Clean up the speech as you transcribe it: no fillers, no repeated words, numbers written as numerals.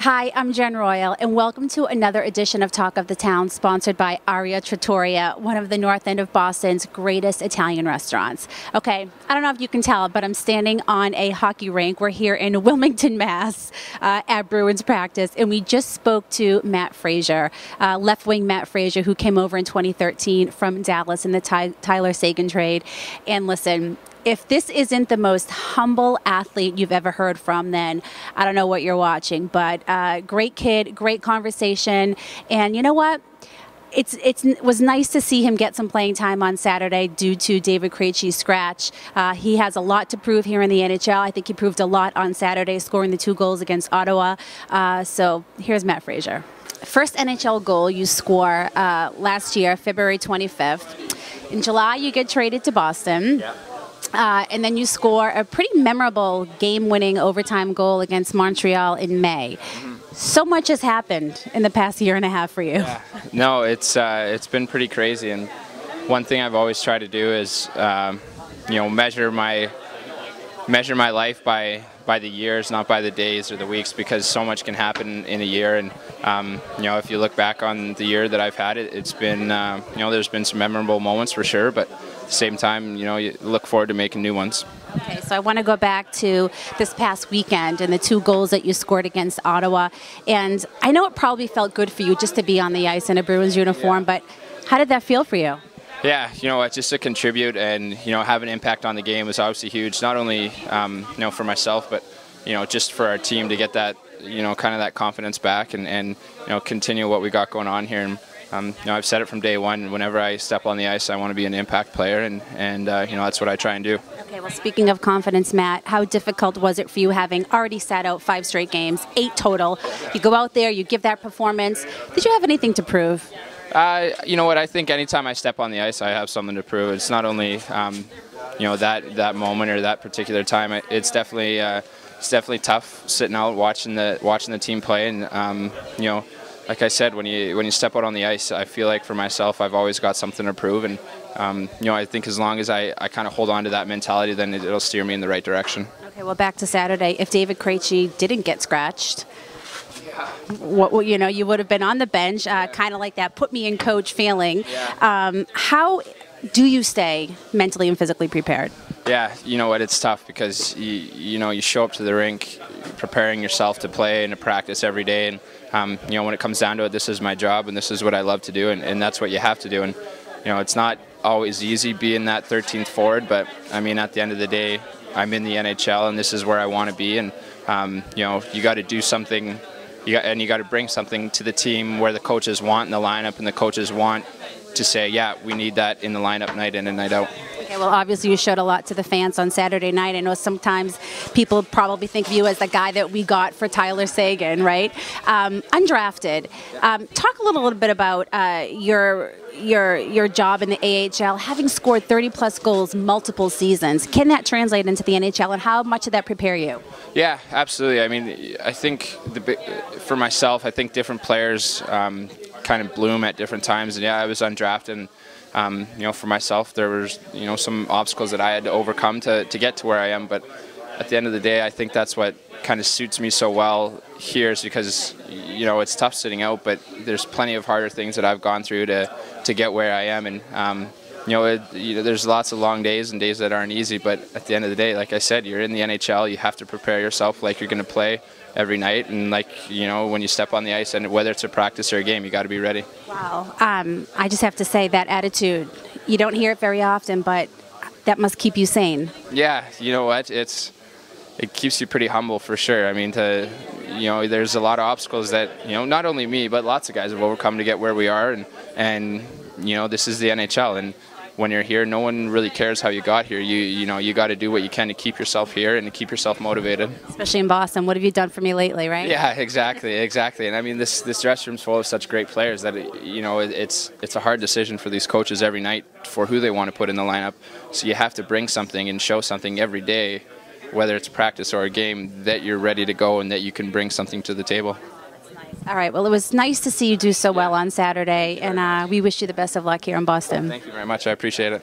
Hi, I'm Jen Royle, and welcome to another edition of Talk of the Town, sponsored by Aria Trattoria, one of the North End of Boston's greatest Italian restaurants. Okay, I don't know if you can tell, but I'm standing on a hockey rink. We're here in Wilmington, Mass, at Bruins practice, and we just spoke to Matt Fraser, left wing Matt Fraser, who came over in 2013 from Dallas in the Tyler Seguin trade. And listen, if this isn't the most humble athlete you've ever heard from, then I don't know what you're watching. But great kid, great conversation. And you know what? It was nice to see him get some playing time on Saturday due to David Krejci's scratch. He has a lot to prove here in the NHL. I think he proved a lot on Saturday, scoring the 2 goals against Ottawa. So here's Matt Fraser. First NHL goal you score last year, February 25th. In July, you get traded to Boston. Yeah. And then you score a pretty memorable game-winning overtime goal against Montreal in May. So much has happened in the past year and a half for you. Yeah. No, it's been pretty crazy. And one thing I've always tried to do is, measure my life by the years, not by the days or the weeks, because so much can happen in a year. And if you look back on the year that I've had, it's been there's been some memorable moments for sure, but at the same time, you look forward to making new ones. Okay, so I want to go back to this past weekend and the 2 goals that you scored against Ottawa. And I know it probably felt good for you just to be on the ice in a Bruins uniform, but how did that feel for you? Yeah, just to contribute and, have an impact on the game was obviously huge, not only, for myself, but, just for our team to get that, kind of that confidence back and continue what we got going on here. And, I've said it from day one, whenever I step on the ice, I want to be an impact player, and that's what I try and do. Okay, well, speaking of confidence, Matt, how difficult was it for you having already sat out 5 straight games, 8 total? You go out there, you give that performance. Did you have anything to prove? You know what? I think anytime I step on the ice, I have something to prove. It's not only that moment or that particular time. It's definitely tough sitting out watching the team play. And like I said, when you step out on the ice, I feel like for myself, I've always got something to prove. And I think as long as I kind of hold on to that mentality, then it'll steer me in the right direction. Okay, well, back to Saturday. If David Krejci didn't get scratched, you would have been on the bench, kind of like that put me in coach feeling. Yeah. How do you stay mentally and physically prepared? Yeah, you know what, it's tough because you show up to the rink preparing yourself to play and to practice every day, and when it comes down to it, this is my job and this is what I love to do, and that's what you have to do. And it's not always easy being that 13th forward, but I mean, at the end of the day, I'm in the NHL and this is where I want to be, and you got to do something. You got to bring something to the team where the coaches want in the lineup, and the coaches want to say, yeah, we need that in the lineup night in and night out. Okay, well, obviously you showed a lot to the fans on Saturday night. I know sometimes people probably think of you as the guy that we got for Tyler Seguin, right? Undrafted. Talk a little bit about your job in the AHL, having scored 30-plus goals multiple seasons. Can that translate into the NHL, and how much did that prepare you? Yeah, absolutely. I mean, I think for myself, I think different players kind of bloom at different times. And yeah, I was undrafted. And, for myself, there was, some obstacles that I had to overcome to get to where I am. But at the end of the day, I think that's what kind of suits me so well here, is because, it's tough sitting out, but there's plenty of harder things that I've gone through to get where I am. And, there's lots of long days and days that aren't easy, but at the end of the day, like I said, you're in the NHL, you have to prepare yourself like you're going to play every night, and like, when you step on the ice, and whether it's a practice or a game, you got to be ready. Wow. I just have to say, that attitude, you don't hear it very often, but that must keep you sane. Yeah, you know what, it keeps you pretty humble for sure. I mean, there's a lot of obstacles that, not only me, but lots of guys have overcome to get where we are, and this is the NHL, and when you're here, no one really cares how you got here. You got to do what you can to keep yourself here and to keep yourself motivated. Especially in Boston. What have you done for me lately, right? Yeah, exactly. And I mean, this dressing room's full of such great players that it's a hard decision for these coaches every night for who they want to put in the lineup. So you have to bring something and show something every day, whether it's practice or a game, that you're ready to go and that you can bring something to the table. All right. Well, it was nice to see you do so well on Saturday, and we wish you the best of luck here in Boston. Thank you very much. I appreciate it.